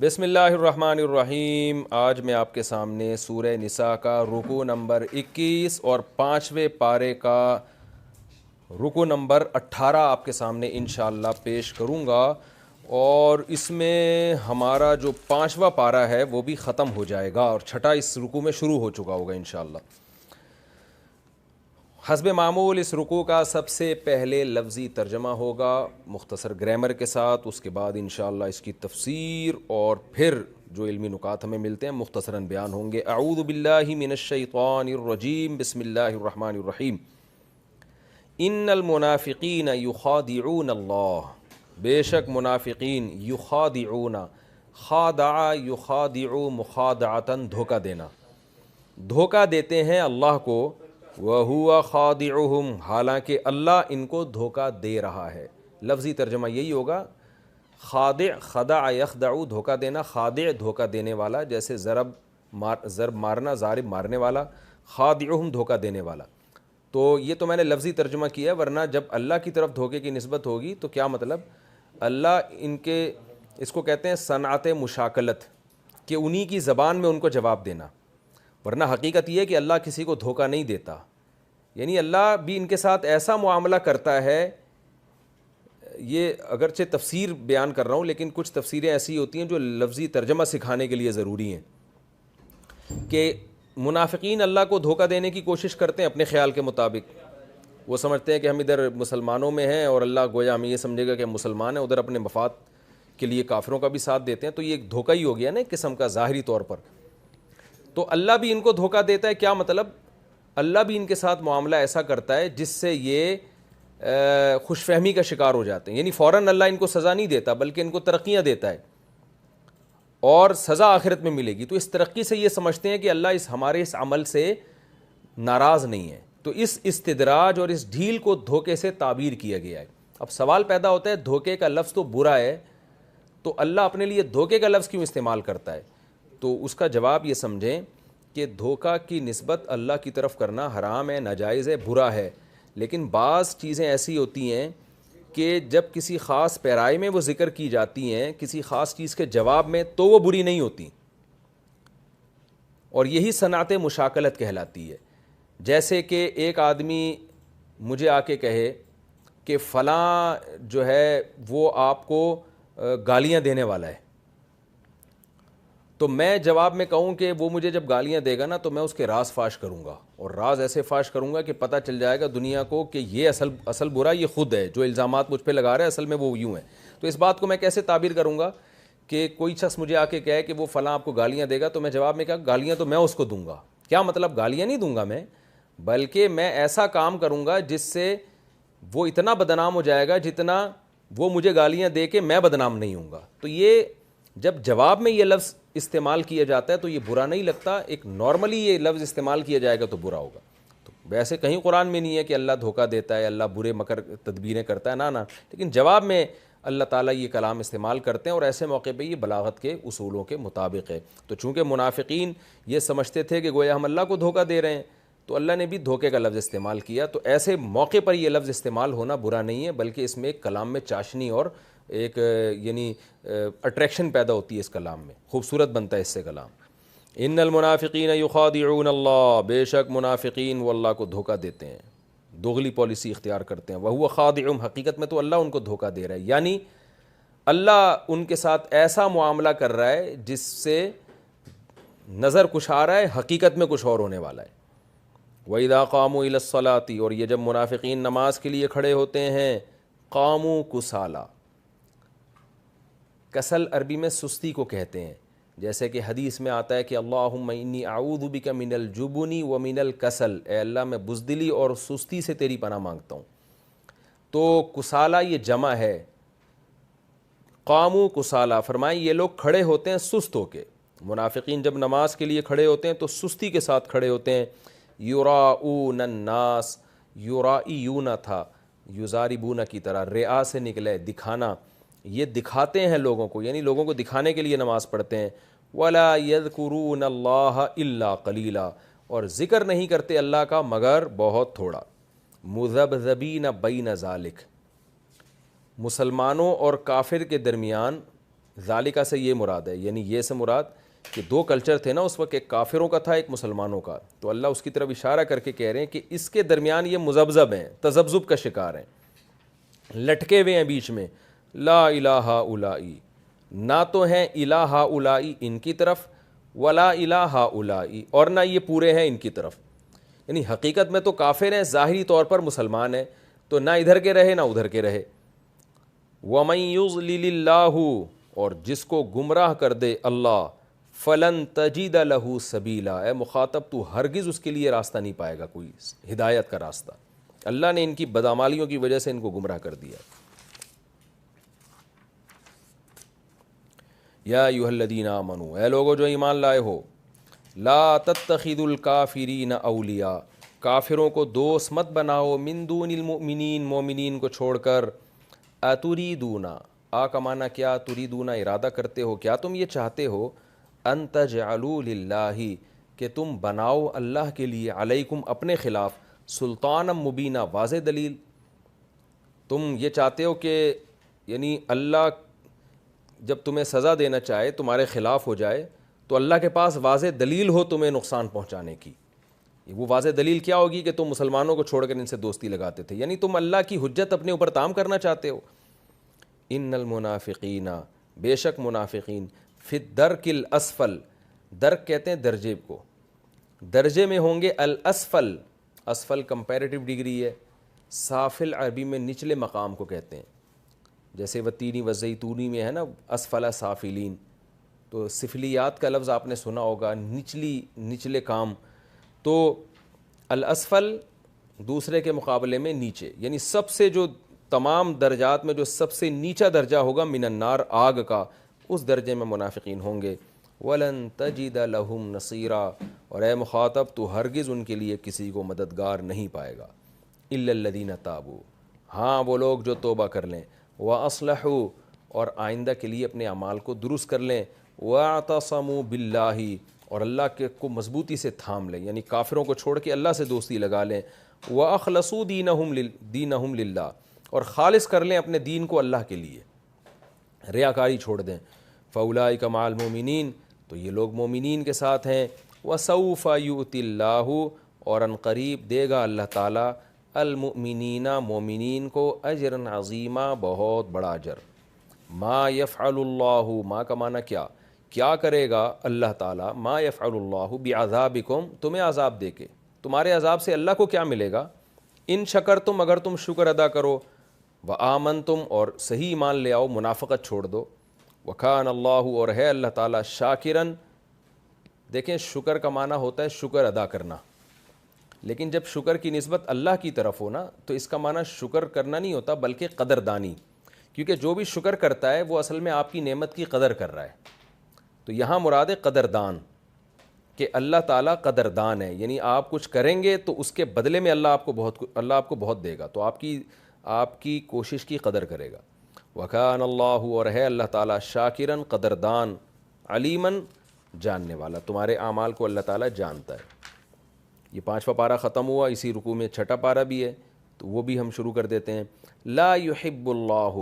بسم اللہ الرحمن الرحیم۔ آج میں آپ کے سامنے سورہ نساء کا رکوع نمبر 21 اور 5ویں پارے کا رکوع نمبر 18 آپ کے سامنے انشاءاللہ پیش کروں گا، اور اس میں ہمارا جو 5واں پارہ ہے وہ بھی ختم ہو جائے گا اور چھٹا اس رکوع میں شروع ہو چکا ہوگا انشاءاللہ۔ حسب معمول اس رکوع کا سب سے پہلے لفظی ترجمہ ہوگا مختصر گرامر کے ساتھ، اس کے بعد انشاءاللہ اس کی تفسیر اور پھر جو علمی نکات ہمیں ملتے ہیں مختصراً بیان ہوں گے۔ اعوذ باللہ من الشیطان الرجیم، بسم اللہ الرحمن الرحیم۔ ان المنافقین یخادعون اللہ، بے شک منافقین یخادعون، خادع یخادع مخادعتاً دھوکہ دینا، دھوکہ دیتے ہیں اللہ کو، وَهُوَ خَادِعُهُمْ، حالانکہ اللہ ان کو دھوکہ دے رہا ہے۔ لفظی ترجمہ یہی ہوگا، خادع خدع یخدع دھوکہ دینا، خادع دھوکہ دینے والا، جیسے ضرب مارنا، ضارب مارنے والا، خادعہم دھوکہ دینے والا۔ تو یہ تو میں نے لفظی ترجمہ کیا ہے، ورنہ جب اللہ کی طرف دھوکے کی نسبت ہوگی تو کیا مطلب؟ اللہ ان کے، اس کو کہتے ہیں صنعت مشاکلت، کہ انہی کی زبان میں ان کو جواب دینا، ورنہ حقیقت یہ ہے کہ اللہ کسی کو دھوکہ نہیں دیتا، یعنی اللہ بھی ان کے ساتھ ایسا معاملہ کرتا ہے۔ یہ اگرچہ تفسیر بیان کر رہا ہوں، لیکن کچھ تفسیریں ایسی ہوتی ہیں جو لفظی ترجمہ سکھانے کے لیے ضروری ہیں، کہ منافقین اللہ کو دھوکہ دینے کی کوشش کرتے ہیں اپنے خیال کے مطابق۔ وہ سمجھتے ہیں کہ ہم ادھر مسلمانوں میں ہیں اور اللہ گویا ہمیں یہ سمجھے گا کہ ہم مسلمان ہیں، ادھر اپنے مفاد کے لیے کافروں کا بھی ساتھ دیتے ہیں، تو یہ ایک دھوکہ ہی ہو گیا نا ایک قسم کا ظاہری طور پر۔ تو اللہ بھی ان کو دھوکہ دیتا ہے، کیا مطلب؟ اللہ بھی ان کے ساتھ معاملہ ایسا کرتا ہے جس سے یہ خوش فہمی کا شکار ہو جاتے ہیں، یعنی فوراً اللہ ان کو سزا نہیں دیتا بلکہ ان کو ترقیاں دیتا ہے، اور سزا آخرت میں ملے گی۔ تو اس ترقی سے یہ سمجھتے ہیں کہ اللہ ہمارے اس عمل سے ناراض نہیں ہے، تو اس استدراج اور اس ڈھیل کو دھوکے سے تعبیر کیا گیا ہے۔ اب سوال پیدا ہوتا ہے، دھوکے کا لفظ تو برا ہے، تو اللہ اپنے لیے دھوکے کا لفظ کیوں استعمال کرتا ہے؟ تو اس کا جواب یہ سمجھیں کہ دھوکہ کی نسبت اللہ کی طرف کرنا حرام ہے، ناجائز ہے، برا ہے، لیکن بعض چیزیں ایسی ہوتی ہیں کہ جب کسی خاص پیرائی میں وہ ذکر کی جاتی ہیں کسی خاص چیز کے جواب میں، تو وہ بری نہیں ہوتی، اور یہی صنعت مشاکلت کہلاتی ہے۔ جیسے کہ ایک آدمی مجھے آ کے کہے کہ فلاں جو ہے وہ آپ کو گالیاں دینے والا ہے، تو میں جواب میں کہوں کہ وہ مجھے جب گالیاں دے گا نا تو میں اس کے راز فاش کروں گا، اور راز ایسے فاش کروں گا کہ پتہ چل جائے گا دنیا کو کہ یہ اصل برا یہ خود ہے، جو الزامات مجھ پہ لگا رہا ہے اصل میں وہ یوں ہے۔ تو اس بات کو میں کیسے تعبیر کروں گا کہ کوئی شخص مجھے آ کے کہے کہ وہ فلاں آپ کو گالیاں دے گا، تو میں جواب میں کہا گالیاں تو میں اس کو دوں گا۔ کیا مطلب؟ گالیاں نہیں دوں گا میں، بلکہ میں ایسا کام کروں گا جس سے وہ اتنا بدنام ہو جائے گا جتنا وہ مجھے گالیاں دے کے میں بدنام نہیں ہوں گا۔ تو یہ جب جواب میں یہ لفظ استعمال کیا جاتا ہے تو یہ برا نہیں لگتا، ایک نارملی یہ لفظ استعمال کیا جائے گا تو برا ہوگا۔ تو ویسے کہیں قرآن میں نہیں ہے کہ اللہ دھوکہ دیتا ہے، اللہ برے مکر تدبیریں کرتا ہے، نہ لیکن جواب میں اللہ تعالیٰ یہ کلام استعمال کرتے ہیں، اور ایسے موقع پہ یہ بلاغت کے اصولوں کے مطابق ہے۔ تو چونکہ منافقین یہ سمجھتے تھے کہ گویا ہم اللہ کو دھوکہ دے رہے ہیں، تو اللہ نے بھی دھوکے کا لفظ استعمال کیا، تو ایسے موقع پر یہ لفظ استعمال ہونا برا نہیں ہے، بلکہ اس میں ایک کلام میں چاشنی اور ایک یعنی اٹریکشن پیدا ہوتی ہے، اس کلام میں خوبصورت بنتا ہے اس سے کلام۔ ان المنافقین یخادعون اللہ، بے شک منافقین وہ اللہ کو دھوکہ دیتے ہیں، دوغلی پالیسی اختیار کرتے ہیں، وہو خادعہم، حقیقت میں تو اللہ ان کو دھوکہ دے رہا ہے، یعنی اللہ ان کے ساتھ ایسا معاملہ کر رہا ہے جس سے نظر کچھ آ رہا ہے، حقیقت میں کچھ اور ہونے والا ہے۔ وَإِذَا قَامُوا إِلَى الصَّلَاةِ، اور یہ جب منافقین نماز کے لیے کھڑے ہوتے ہیں، قاموا کسالى، کسل عربی میں سستی کو کہتے ہیں، جیسے کہ حدیث میں آتا ہے کہ اللہم انی اعوذ بک من الجبن ومن الکسل، اے اللہ میں بزدلی اور سستی سے تیری پناہ مانگتا ہوں۔ تو کسالہ یہ جمع ہے، قاموا کسالى، فرمائیں یہ لوگ کھڑے ہوتے ہیں سست ہو کے۔ منافقین جب نماز کے لیے کھڑے ہوتے ہیں تو سستی کے ساتھ کھڑے ہوتے ہیں۔ یراؤون الناس، یرائیون تھا یزاربون کی طرح، رعا سے نکلے دکھانا، یہ دکھاتے ہیں لوگوں کو، یعنی لوگوں کو دکھانے کے لیے نماز پڑھتے ہیں۔ وَلَا يَذْكُرُونَ اللَّهَ إِلَّا قَلِيلًا، اور ذکر نہیں کرتے اللہ کا مگر بہت تھوڑا۔ مُذَبْذَبِينَ بَيْنَ ذَلِكَ، مسلمانوں اور کافر کے درمیان ذالکہ سے یہ مراد ہے، یعنی یہ سے مراد کہ دو کلچر تھے نا اس وقت، ایک کافروں کا تھا ایک مسلمانوں کا، تو اللہ اس کی طرف اشارہ کر کے کہہ رہے ہیں کہ اس کے درمیان یہ مذبذب ہیں، تذبذب کا شکار ہیں، لٹکے ہوئے ہیں بیچ میں. لا الہ اولائی، نہ تو ہیں الہ اولائی ان کی طرف، ولا الہ اولائی، اور نہ یہ پورے ہیں ان کی طرف. یعنی حقیقت میں تو کافر ہیں، ظاہری طور پر مسلمان ہیں، تو نہ ادھر کے رہے نہ ادھر کے رہے. وَمَن يُضْلِلِ اللَّهُ، اور جس کو گمراہ کر دے اللہ، فَلَن تَجِدَ لَهُ سَبِيلًا، اے مخاطب تو ہرگز اس کے لیے راستہ نہیں پائے گا، کوئی ہدایت کا راستہ. اللہ نے ان کی بدعمالیوں کی وجہ سے ان کو گمراہ کر دیا. یا ایھا الذین آمنوا، اے لوگو جو ایمان لائے ہو، لا تتخذوا الکافرین اولیاء، کافروں کو دوست مت بناؤ، من دون المؤمنین، مومنین کو چھوڑ کر. اتریدون، آ کا معنی کیا، تریدون ارادہ کرتے ہو، کیا تم یہ چاہتے ہو، ان تجعلوا للہ، کہ تم بناؤ اللہ کے لیے، علیکم اپنے خلاف، سلطانا مبینہ، واضح دلیل. تم یہ چاہتے ہو کہ یعنی اللہ جب تمہیں سزا دینا چاہے، تمہارے خلاف ہو جائے، تو اللہ کے پاس واضح دلیل ہو تمہیں نقصان پہنچانے کی. وہ واضح دلیل کیا ہوگی کہ تم مسلمانوں کو چھوڑ کر ان سے دوستی لگاتے تھے، یعنی تم اللہ کی حجت اپنے اوپر تام کرنا چاہتے ہو. ان المنافقین، بے شک منافقین، فی الدرک الاسفل، درک کہتے ہیں درجے کو، درجے میں ہوں گے، الاسفل، اسفل کمپیریٹیو ڈگری ہے، سافل عربی میں نچلے مقام کو کہتے ہیں، جیسے والتین والزیتون میں ہے نا اسفل سافلین، تو سفلیات کا لفظ آپ نے سنا ہوگا، نچلے کام. تو الاسفل دوسرے کے مقابلے میں نیچے، یعنی سب سے جو تمام درجات میں جو سب سے نیچا درجہ ہوگا من النار، آگ کا، اس درجے میں منافقین ہوں گے. وَلَن تَجِدَ لَهُمْ نَصِيرًا، اور اے مخاطب تو ہرگز ان کے لیے کسی کو مددگار نہیں پائے گا. إِلَّا الَّذِينَ تَابُوا، ہاں وہ لوگ جو توبہ کر لیں، وَأَصْلَحُوا، اور آئندہ کے لیے اپنے اعمال کو درست کر لیں، وَاعْتَصَمُوا بِاللَّهِ، اور اللہ کے کو مضبوطی سے تھام لیں، یعنی کافروں کو چھوڑ کے اللہ سے دوستی لگا لیں. وَأَخْلَصُوا دِينَهُمْ لِلَّهِ، اور خالص کر لیں اپنے دین کو اللہ کے لیے، ریاکاری چھوڑ دیں. فَأُولَٰئِكَ مَعَ الْمُؤْمِنِينَ، تو یہ لوگ مومنین کے ساتھ ہیں. وَسَوْفَ يُؤْتِ اللَّهُ، اور ان قریب دے گا اللہ تعالیٰ، المؤمنین، مومنین کو، اجرا عظیما، بہت بڑا اجر. ما یفعل اللہ، ما کا معنی کیا کرے گا اللہ تعالیٰ، ما یفعل اللہ بعذابکم، تمہیں عذاب دے کے، تمہارے عذاب سے اللہ کو کیا ملے گا، ان شکرتم، اگر تم شکر ادا کرو، وآمنتم، اور صحیح ایمان لے آؤ، منافقت چھوڑ دو. وکان اللہ، اور ہے اللہ تعالیٰ، شاکرن، دیکھیں شکر کا معنی ہوتا ہے شکر ادا کرنا، لیکن جب شکر کی نسبت اللہ کی طرف ہو نا، تو اس کا معنی شکر کرنا نہیں ہوتا بلکہ قدردانی، کیونکہ جو بھی شکر کرتا ہے وہ اصل میں آپ کی نعمت کی قدر کر رہا ہے. تو یہاں مراد ہے قدردان، کہ اللہ تعالیٰ قدردان ہے، یعنی آپ کچھ کریں گے تو اس کے بدلے میں اللہ آپ کو بہت دے گا، تو آپ کی کوشش کی قدر کرے گا. وکان اللہ، اور ہے اللہ تعالیٰ، شاکرن، قدردان، علیمن، جاننے والا، تمہارے اعمال کو اللہ تعالیٰ جانتا ہے. یہ 5واں پارہ ختم ہوا، اسی رکوع میں 6واں پارہ بھی ہے، تو وہ بھی ہم شروع کر دیتے ہیں. لا یحب اللہ،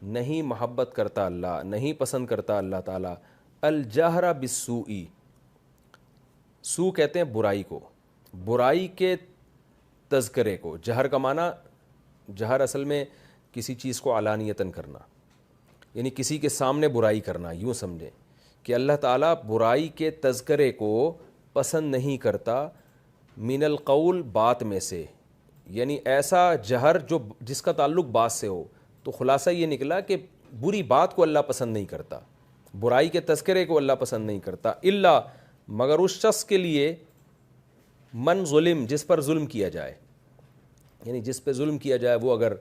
نہیں محبت کرتا اللہ، نہیں پسند کرتا اللہ تعالیٰ، الجہر بالسوء، سو کہتے ہیں برائی کو، برائی کے تذکرے کو. جہر کا معنی، جہر اصل میں کسی چیز کو علانیتاً کرنا، یعنی کسی کے سامنے برائی کرنا، یوں سمجھیں کہ اللہ تعالیٰ برائی کے تذکرے کو پسند نہیں کرتا. من القول، بات میں سے، یعنی ایسا جہر جس کا تعلق بات سے ہو. تو خلاصہ یہ نکلا کہ بری بات کو اللہ پسند نہیں کرتا، برائی کے تذکرے کو اللہ پسند نہیں کرتا. الا، مگر اس شخص کے لیے، من ظلم، جس پر ظلم کیا جائے، یعنی جس پہ ظلم کیا جائے وہ اگر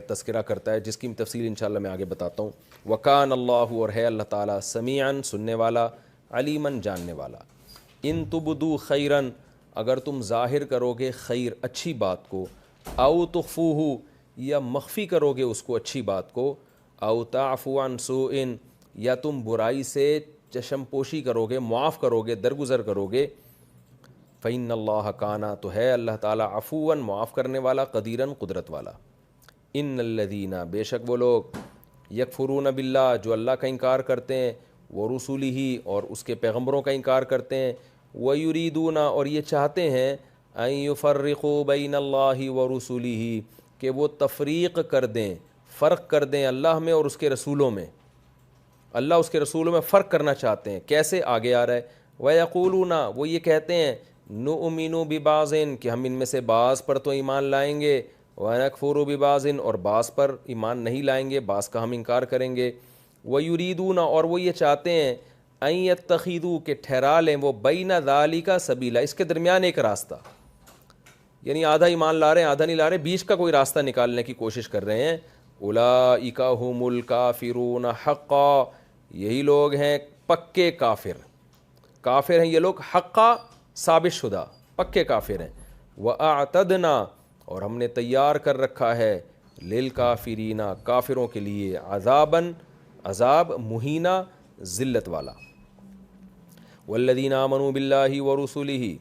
تذکرہ کرتا ہے، جس کی تفصیل انشاءاللہ میں آگے بتاتا ہوں. وکان اللہ، اور ہے اللہ تعالیٰ، سمیعاً، سننے والا، علیماً، جاننے والا. ان تبدو خیراً، اگر تم ظاہر کرو گے خیر، اچھی بات کو، او تخفوہ، یا مخفی کرو گے اس کو، اچھی بات کو، او تعفو عن سوء، یا تم برائی سے چشم پوشی کرو گے، معاف کرو گے، درگزر کرو گے. فإن اللہ کانا، تو ہے اللہ تعالیٰ، عفواً، معاف کرنے والا، قدیراً، قدرت والا. ان الذین، بے شک وہ لوگ، یکفرون باللہ جو اللہ کا انکار کرتے ہیں، ورسولہ اور اس کے پیغمبروں کا انکار کرتے ہیں، ویریدون اور یہ چاہتے ہیں ان یفرقوا بین اللہ ورسولہ کہ وہ تفریق کر دیں، فرق کر دیں اللہ میں اور اس کے رسولوں میں، اللہ اس کے رسولوں میں فرق کرنا چاہتے ہیں۔ کیسے؟ آگے آ رہا ہے وَيَقُولُونَ وہ یہ کہتے ہیں نُؤْمِنُ بِبَعْضٍ کہ ہم ان میں سے بعض پر تو ایمان لائیں گے، وَنَكْفُرُ بِبَعْضٍ اور بعض پر ایمان نہیں لائیں گے، بعض کا ہم انکار کریں گے، وَيُرِيدُونَ اور وہ یہ چاہتے ہیں أَن يَتَّخِذُوا کہ ٹھہرا لیں وہ بَيْنَ ذَلِكَ سَبِيلًا اس کے درمیان ایک راستہ، یعنی آدھا ایمان لا رہے ہیں آدھا نہیں لا رہے، بیچ کا کوئی راستہ نکالنے کی کوشش کر رہے ہیں۔ اولئک هم الکافرون حقا یہی لوگ ہیں پکے کافر، کافر ہیں یہ لوگ حقا ثابت شدہ پکے کافر ہیں۔ وَأَعْتَدْنَا اور ہم نے تیار کر رکھا ہے للکافرین کافروں کے لیے عذاباً عذاب مہینہ ذلت والا۔ والذین آمنوا باللہ ورسلہ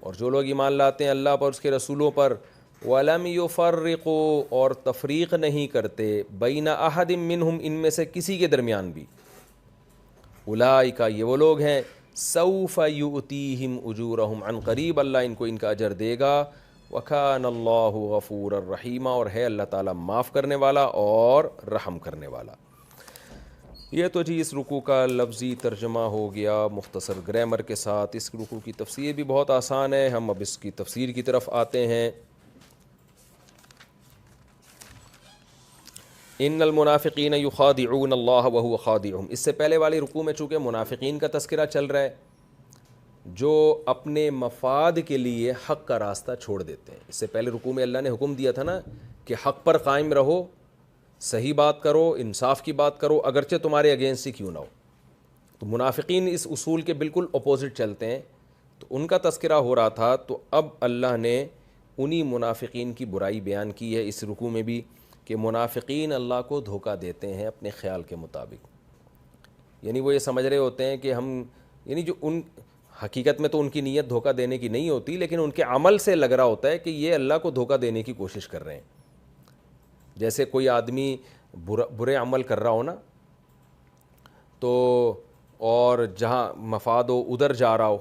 اور جو لوگ ایمان لاتے ہیں اللہ پر اس کے رسولوں پر، وَلَمْ يُفَرِّقُوا اور تفریق نہیں کرتے بین احد منہم ان میں سے کسی کے درمیان بھی، اولئک یہ وہ لوگ ہیں سوف یؤتیہم اجورہم عن قریب اللہ ان کو ان کا اجر دے گا، وکان اللہ غفورا رحیما اور ہے اللہ تعالیٰ معاف کرنے والا اور رحم کرنے والا۔ یہ تو جی اس رکوع کا لفظی ترجمہ ہو گیا مختصر گرامر کے ساتھ۔ اس رکوع کی تفسیر بھی بہت آسان ہے، ہم اب اس کی تفسیر کی طرف آتے ہیں۔ ان المنافقین یخادعون اللہ وہو خادعہم، اس سے پہلے والی رکوع میں چونکہ منافقین کا تذکرہ چل رہا ہے جو اپنے مفاد کے لیے حق کا راستہ چھوڑ دیتے ہیں۔ اس سے پہلے رکوع میں اللہ نے حکم دیا تھا نا کہ حق پر قائم رہو، صحیح بات کرو، انصاف کی بات کرو اگرچہ تمہارے اگینسٹ ہی کیوں نہ ہو۔ تو منافقین اس اصول کے بالکل اپوزٹ چلتے ہیں، تو ان کا تذکرہ ہو رہا تھا، تو اب اللہ نے انہی منافقین کی برائی بیان کی ہے اس رکوع میں بھی کہ منافقین اللہ کو دھوکہ دیتے ہیں اپنے خیال کے مطابق، یعنی وہ یہ سمجھ رہے ہوتے ہیں کہ ہم، یعنی جو ان حقیقت میں تو ان کی نیت دھوکہ دینے کی نہیں ہوتی، لیکن ان کے عمل سے لگ رہا ہوتا ہے کہ یہ اللہ کو دھوکہ دینے کی کوشش کر رہے ہیں۔ جیسے کوئی آدمی برے عمل کر رہا ہو نا، تو اور جہاں مفاد ہو ادھر جا رہا ہو،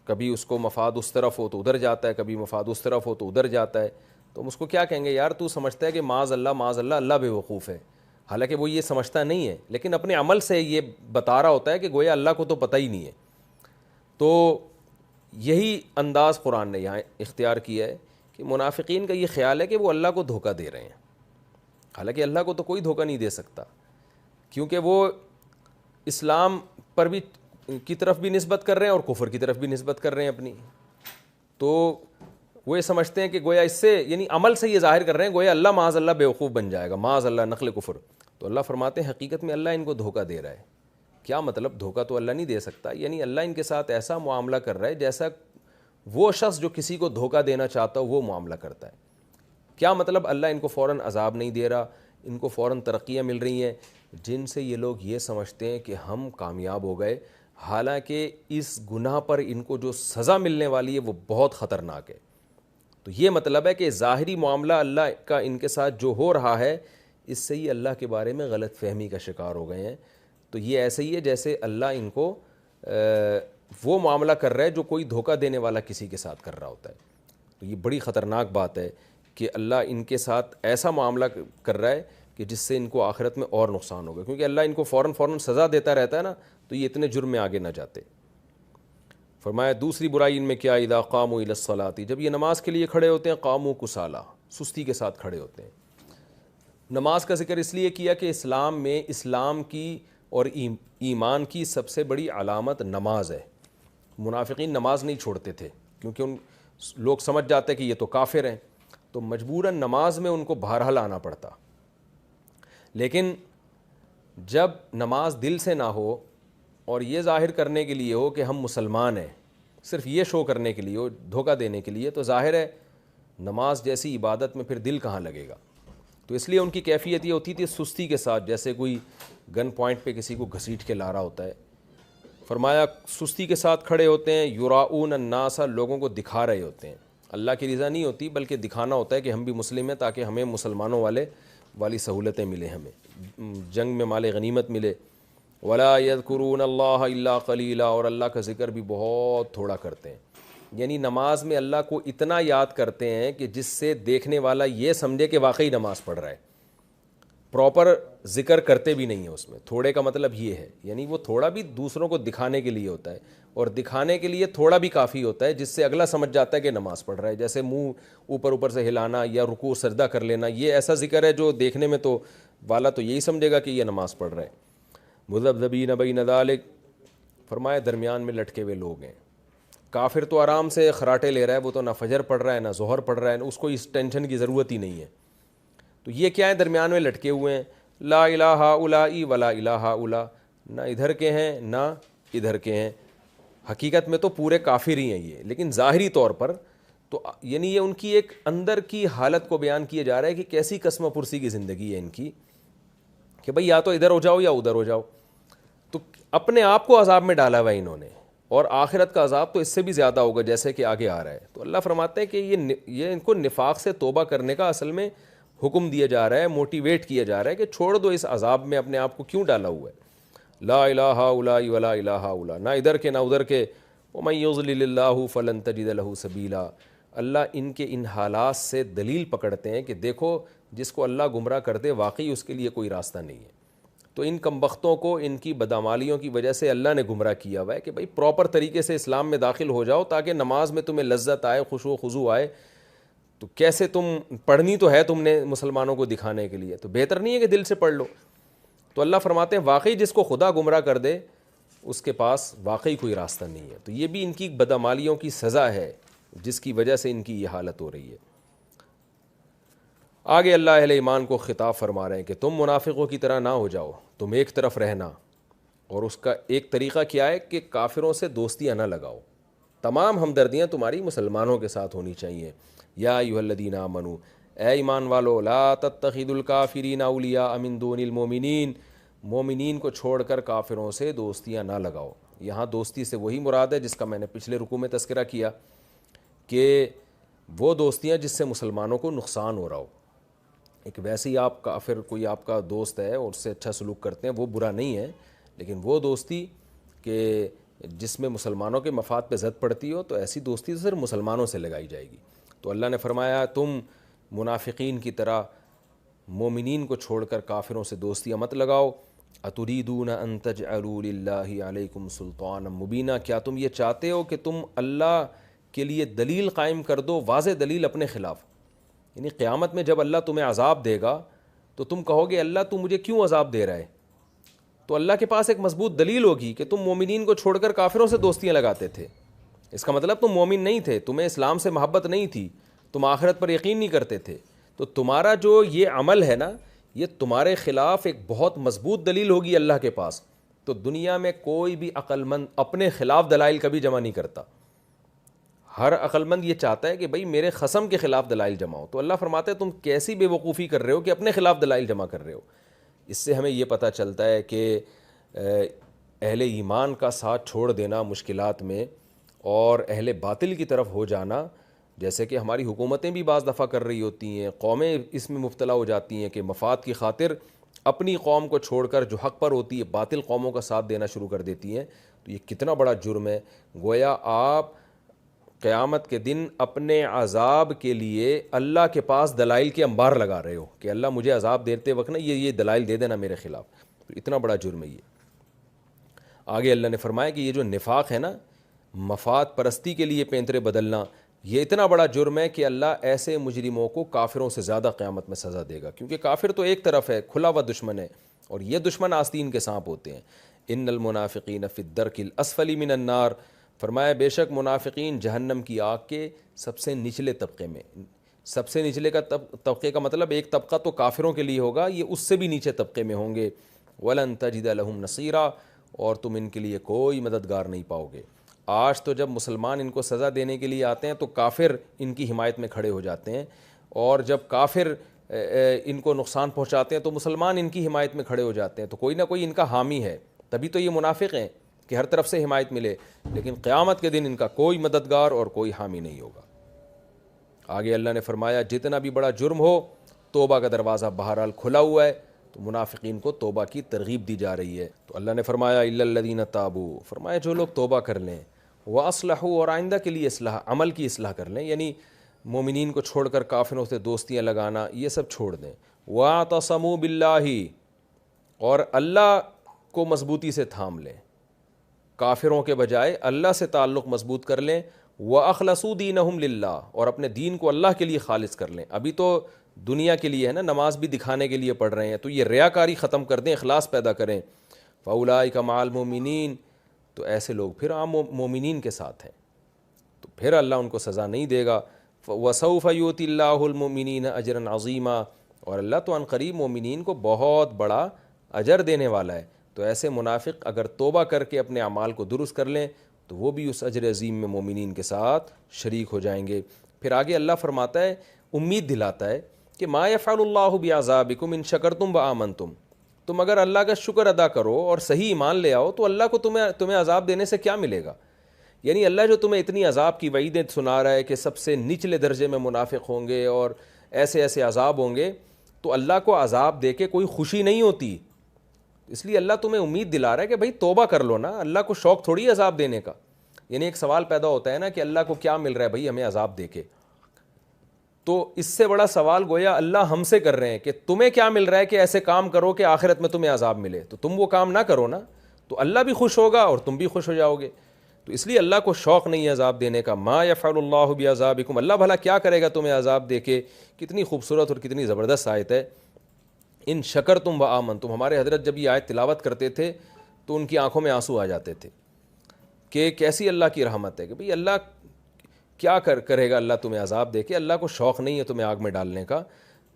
کبھی اس کو مفاد اس طرف ہو تو ادھر جاتا ہے، کبھی مفاد اس طرف ہو تو ادھر جاتا ہے، تو ہم اس کو کیا کہیں گے؟ یار تو سمجھتا ہے کہ معاذ اللہ اللہ بے وقوف ہے، حالانکہ وہ یہ سمجھتا نہیں ہے، لیکن اپنے عمل سے یہ بتا رہا ہوتا ہے کہ گویا اللہ کو تو پتہ ہی نہیں ہے۔ تو یہی انداز قرآن نے یہاں اختیار کیا ہے کہ منافقین کا یہ خیال ہے کہ وہ اللہ کو دھوکہ دے رہے ہیں، حالانکہ اللہ کو تو کوئی دھوکہ نہیں دے سکتا، کیونکہ وہ اسلام پر بھی کی طرف بھی نسبت کر رہے ہیں اور کفر کی طرف بھی نسبت کر رہے ہیں اپنی، تو وہ یہ سمجھتے ہیں کہ گویا اس سے، یعنی عمل سے یہ ظاہر کر رہے ہیں گویا اللہ معاذ اللہ بیوقوف بن جائے گا، معاذ اللہ نقل کفر۔ تو اللہ فرماتے ہیں حقیقت میں اللہ ان کو دھوکہ دے رہا ہے۔ کیا مطلب؟ دھوکہ تو اللہ نہیں دے سکتا، یعنی اللہ ان کے ساتھ ایسا معاملہ کر رہا ہے جیسا وہ شخص جو کسی کو دھوکہ دینا چاہتا ہو وہ معاملہ کرتا ہے۔ کیا مطلب؟ اللہ ان کو فوراً عذاب نہیں دے رہا، ان کو فوراً ترقیاں مل رہی ہیں، جن سے یہ لوگ یہ سمجھتے ہیں کہ ہم کامیاب ہو گئے، حالانکہ اس گناہ پر ان کو جو سزا ملنے والی ہے وہ بہت خطرناک ہے۔ تو یہ مطلب ہے کہ ظاہری معاملہ اللہ کا ان کے ساتھ جو ہو رہا ہے، اس سے ہی اللہ کے بارے میں غلط فہمی کا شکار ہو گئے ہیں۔ تو یہ ایسے ہی ہے جیسے اللہ ان کو وہ معاملہ کر رہا ہے جو کوئی دھوکہ دینے والا کسی کے ساتھ کر رہا ہوتا ہے۔ تو یہ بڑی خطرناک بات ہے کہ اللہ ان کے ساتھ ایسا معاملہ کر رہا ہے کہ جس سے ان کو آخرت میں اور نقصان ہوگا، کیونکہ اللہ ان کو فوراً سزا دیتا رہتا ہے نا، تو یہ اتنے جرم میں آگے نہ جاتے۔ فرمایا دوسری برائی ان میں کیا؟ اذا قاموا الی الصلاۃ جب یہ نماز کے لیے کھڑے ہوتے ہیں، قاموا کسالی سستی کے ساتھ کھڑے ہوتے ہیں۔ نماز کا ذکر اس لیے کیا کہ اسلام میں اسلام کی اور ایمان کی سب سے بڑی علامت نماز ہے۔ منافقین نماز نہیں چھوڑتے تھے کیونکہ ان لوگ سمجھ جاتے کہ یہ تو کافر ہیں، تو مجبوراً نماز میں ان کو بہرحال آنا پڑتا۔ لیکن جب نماز دل سے نہ ہو اور یہ ظاہر کرنے کے لیے ہو کہ ہم مسلمان ہیں، صرف یہ شو کرنے کے لیے ہو، دھوکہ دینے کے لیے، تو ظاہر ہے نماز جیسی عبادت میں پھر دل کہاں لگے گا۔ تو اس لیے ان کی کیفیت یہ ہوتی تھی سستی کے ساتھ، جیسے کوئی گن پوائنٹ پہ کسی کو گھسیٹ کے لا رہا ہوتا ہے۔ فرمایا سستی کے ساتھ کھڑے ہوتے ہیں، یراؤن الناس لوگوں کو دکھا رہے ہوتے ہیں، اللہ کی رضا نہیں ہوتی بلکہ دکھانا ہوتا ہے کہ ہم بھی مسلم ہیں تاکہ ہمیں مسلمانوں والے والی سہولتیں ملیں ہمیں, جنگ میں مال غنیمت ملے. ولا یذکرون اللہ الا قلیلا, اور اللہ کا ذکر بھی بہت تھوڑا کرتے ہیں. یعنی نماز میں اللہ کو اتنا یاد کرتے ہیں کہ جس سے دیکھنے والا یہ سمجھے کہ واقعی نماز پڑھ رہا ہے. پراپر ذکر کرتے بھی نہیں ہیں اس میں. تھوڑے کا مطلب یہ ہے, یعنی وہ تھوڑا بھی دوسروں کو دکھانے کے لیے ہوتا ہے, اور دکھانے کے لیے تھوڑا بھی کافی ہوتا ہے جس سے اگلا سمجھ جاتا ہے کہ نماز پڑھ رہا ہے. جیسے منہ اوپر سے ہلانا یا رکوع سجدہ کر لینا, یہ ایسا ذکر ہے جو دیکھنے میں تو والا تو یہی سمجھے گا کہ یہ نماز پڑھ رہا ہے. مذبذبین بین ذلک, فرمایا درمیان میں لٹکے ہوئے لوگ ہیں. کافر تو آرام سے خراٹے لے رہا ہے, وہ تو نہ فجر پڑھ رہا ہے نہ ظہر پڑھ رہا ہے, اس کو اس ٹینشن کی ضرورت ہی نہیں ہے. تو یہ کیا ہے, درمیان میں لٹکے ہوئے ہیں. لا الہ ہؤلاء ولا الہ ہؤلاء, نہ ادھر کے ہیں نہ ادھر کے ہیں. حقیقت میں تو پورے کافر ہی ہیں یہ, لیکن ظاہری طور پر تو یعنی یہ ان کی ایک اندر کی حالت کو بیان کیا جا رہا ہے کہ کیسی قسم پرسی کی زندگی ہے ان کی, کہ بھئی یا تو ادھر ہو جاؤ یا ادھر ہو جاؤ. تو اپنے آپ کو عذاب میں ڈالا ہوا انہوں نے, اور آخرت کا عذاب تو اس سے بھی زیادہ ہوگا جیسے کہ آگے آ رہا ہے. تو اللہ فرماتے ہیں کہ یہ ان کو نفاق سے توبہ کرنے کا اصل میں حکم دیا جا رہا ہے, موٹیویٹ کیا جا رہا ہے کہ چھوڑ دو اس عذاب میں اپنے آپ کو کیوں ڈالا ہوا ہے. لا الہ ہؤلاء ولا الہ ہؤلاء, نہ ادھر کے نہ ادھر کے. ومن یضلل اللہ فلن تجد له سبیلا, اللہ ان کے ان حالات سے دلیل پکڑتے ہیں کہ دیکھو جس کو اللہ گمراہ کر دے واقعی اس کے لیے کوئی راستہ نہیں ہے. تو ان کمبختوں کو ان کی بدعمالیوں کی وجہ سے اللہ نے گمراہ کیا ہوا ہے کہ بھئی پراپر طریقے سے اسلام میں داخل ہو جاؤ تاکہ نماز میں تمہیں لذت آئے, خشوع و خضوع آئے. تو کیسے تم پڑھنی تو ہے تم نے مسلمانوں کو دکھانے کے لیے, تو بہتر نہیں ہے کہ دل سے پڑھ لو. تو اللہ فرماتے ہیں واقعی جس کو خدا گمراہ کر دے اس کے پاس واقعی کوئی راستہ نہیں ہے. تو یہ بھی ان کی بدعمالیوں کی سزا ہے جس کی وجہ سے ان کی یہ حالت ہو رہی ہے. آگے اللہ اہل ایمان کو خطاب فرما رہے ہیں کہ تم منافقوں کی طرح نہ ہو جاؤ, تم ایک طرف رہنا. اور اس کا ایک طریقہ کیا ہے کہ کافروں سے دوستیاں نہ لگاؤ. تمام ہمدردیاں تمہاری مسلمانوں کے ساتھ ہونی چاہیے. یا ایھا الذین آمنوا, اے ایمان والو, لا تتخذوا الکافرین اولیاء من دون المؤمنین, مومنین کو چھوڑ کر کافروں سے دوستیاں نہ لگاؤ. یہاں دوستی سے وہی مراد ہے جس کا میں نے پچھلے رکوع میں تذکرہ کیا کہ وہ دوستیاں جس سے مسلمانوں کو نقصان ہو رہا ہو. ایک ویسے ہی آپ کافر کوئی آپ کا دوست ہے اور اس سے اچھا سلوک کرتے ہیں, وہ برا نہیں ہے, لیکن وہ دوستی کہ جس میں مسلمانوں کے مفاد پہ زد پڑتی ہو, تو ایسی دوستی صرف مسلمانوں سے لگائی جائے گی. تو اللہ نے فرمایا تم منافقین کی طرح مومنین کو چھوڑ کر کافروں سے دوستیاں مت لگاؤ. اتریدون ان تجعلوا للہ علیکم سلطانا مبینا, کیا تم یہ چاہتے ہو کہ تم اللہ کے لیے دلیل قائم کر دو, واضح دلیل اپنے خلاف. یعنی قیامت میں جب اللہ تمہیں عذاب دے گا تو تم کہو گے اللہ تو مجھے کیوں عذاب دے رہا ہے, تو اللہ کے پاس ایک مضبوط دلیل ہوگی کہ تم مومنین کو چھوڑ کر کافروں سے دوستیاں لگاتے تھے. اس کا مطلب تم مومن نہیں تھے, تمہیں اسلام سے محبت نہیں تھی, تم آخرت پر یقین نہیں کرتے تھے. تو تمہارا جو یہ عمل ہے نا, یہ تمہارے خلاف ایک بہت مضبوط دلیل ہوگی اللہ کے پاس. تو دنیا میں کوئی بھی عقل مند اپنے خلاف دلائل کبھی جمع نہیں کرتا. ہر عقل مند یہ چاہتا ہے کہ بھئی میرے خصم کے خلاف دلائل جمع ہو. تو اللہ فرماتا ہے تم کیسی بے وقوفی کر رہے ہو کہ اپنے خلاف دلائل جمع کر رہے ہو. اس سے ہمیں یہ پتہ چلتا ہے کہ اہل ایمان کا ساتھ چھوڑ دینا مشکلات میں اور اہل باطل کی طرف ہو جانا, جیسے کہ ہماری حکومتیں بھی بعض دفعہ کر رہی ہوتی ہیں, قومیں اس میں مبتلا ہو جاتی ہیں کہ مفاد کی خاطر اپنی قوم کو چھوڑ کر جو حق پر ہوتی ہے باطل قوموں کا ساتھ دینا شروع کر دیتی ہیں. تو یہ کتنا بڑا جرم ہے. گویا آپ قیامت کے دن اپنے عذاب کے لیے اللہ کے پاس دلائل کے انبار لگا رہے ہو کہ اللہ مجھے عذاب دیتے وقت نا یہ دلائل دے دینا میرے خلاف. تو اتنا بڑا جرم ہے یہ. آگے اللہ نے فرمایا کہ یہ جو نفاق ہے نا, مفاد پرستی کے لیے پینترے بدلنا, یہ اتنا بڑا جرم ہے کہ اللہ ایسے مجرموں کو کافروں سے زیادہ قیامت میں سزا دے گا. کیونکہ کافر تو ایک طرف ہے, کھلا ہوا دشمن ہے, اور یہ دشمن آستین کے سانپ ہوتے ہیں. ان المنافقین فی الدرک الاسفل من النار, فرمایا بے شک منافقین جہنم کی آگ کے سب سے نچلے طبقے میں. سب سے نچلے کا طبقے کا مطلب ایک طبقہ تو کافروں کے لیے ہوگا, یہ اس سے بھی نیچے طبقے میں ہوں گے. ولن تجد لهم نصیرا, اور تم ان کے لیے کوئی مددگار نہیں پاؤ گے. آج تو جب مسلمان ان کو سزا دینے کے لیے آتے ہیں تو کافر ان کی حمایت میں کھڑے ہو جاتے ہیں, اور جب کافر ان کو نقصان پہنچاتے ہیں تو مسلمان ان کی حمایت میں کھڑے ہو جاتے ہیں. تو کوئی نہ کوئی ان کا حامی ہے, تبھی تو یہ منافق ہیں کہ ہر طرف سے حمایت ملے. لیکن قیامت کے دن ان کا کوئی مددگار اور کوئی حامی نہیں ہوگا. آگے اللہ نے فرمایا جتنا بھی بڑا جرم ہو توبہ کا دروازہ بہرحال کھلا ہوا ہے، تو منافقین کو توبہ کی ترغیب دی جا رہی ہے۔ تو اللہ نے فرمایا الا الذین تابوا، فرمایا جو لوگ توبہ کر لیں، واصلحوا، اور آئندہ کے لیے اصلاح، عمل کی اصلاح کر لیں، یعنی مومنین کو چھوڑ کر کافروں سے دوستیاں لگانا یہ سب چھوڑ دیں، واعتصموا باللہ، اور اللہ کو مضبوطی سے تھام لیں، کافروں کے بجائے اللہ سے تعلق مضبوط کر لیں، وَأَخْلَصُوا دِينَهُمْ لِلَّهِ، اور اپنے دین کو اللہ کے لیے خالص کر لیں۔ ابھی تو دنیا کے لیے ہے نا، نماز بھی دکھانے کے لیے پڑھ رہے ہیں، تو یہ ریاکاری ختم کر دیں، اخلاص پیدا کریں۔ فَأُولَٰئِكَ مَعَ الْمُؤْمِنِينَ، تو ایسے لوگ پھر عام مومنین کے ساتھ ہیں، تو پھر اللہ ان کو سزا نہیں دے گا۔ وَسَوْفَ يُؤْتِ اللَّهُ الْمُؤْمِنِينَ أَجْرًا عَظِيمًا، اور اللہ تو عن قریب مومنین کو بہت بڑا اجر دینے والا ہے۔ تو ایسے منافق اگر توبہ کر کے اپنے اعمال کو درست کر لیں تو وہ بھی اس اجر عظیم میں مومنین کے ساتھ شریک ہو جائیں گے۔ پھر آگے اللہ فرماتا ہے، امید دلاتا ہے کہ ما یفعل اللہ بعذابکم ان شکرتم وآمنتم، تم اگر اللہ کا شکر ادا کرو اور صحیح ایمان لے آؤ تو اللہ کو تمہیں عذاب دینے سے کیا ملے گا؟ یعنی اللہ جو تمہیں اتنی عذاب کی وعیدیں سنا رہا ہے کہ سب سے نچلے درجے میں منافق ہوں گے اور ایسے ایسے عذاب ہوں گے، تو اللہ کو عذاب دے کے کوئی خوشی نہیں ہوتی، اس لیے اللہ تمہیں امید دلا رہا ہے کہ بھائی توبہ کر لو نا، اللہ کو شوق تھوڑی عذاب دینے کا۔ یعنی ایک سوال پیدا ہوتا ہے نا کہ اللہ کو کیا مل رہا ہے بھائی ہمیں عذاب دے کے، تو اس سے بڑا سوال گویا اللہ ہم سے کر رہے ہیں کہ تمہیں کیا مل رہا ہے کہ ایسے کام کرو کہ آخرت میں تمہیں عذاب ملے، تو تم وہ کام نہ کرو نا، تو اللہ بھی خوش ہوگا اور تم بھی خوش ہو جاؤ گے۔ تو اس لیے اللہ کو شوق نہیں ہے عذاب دینے کا۔ ما یفعل اللہ بعذابکم، اللہ بھلا کیا کرے گا تمہیں عذاب دے کے۔ کتنی خوبصورت اور کتنی زبردست آیت ہے، ان شکرتم وآمنتم۔ ہمارے حضرت جب یہ آیت تلاوت کرتے تھے تو ان کی آنکھوں میں آنسو آ جاتے تھے کہ کیسی اللہ کی رحمت ہے کہ بھئی اللہ کیا کرے گا اللہ تمہیں عذاب دے کے، اللہ کو شوق نہیں ہے تمہیں آگ میں ڈالنے کا۔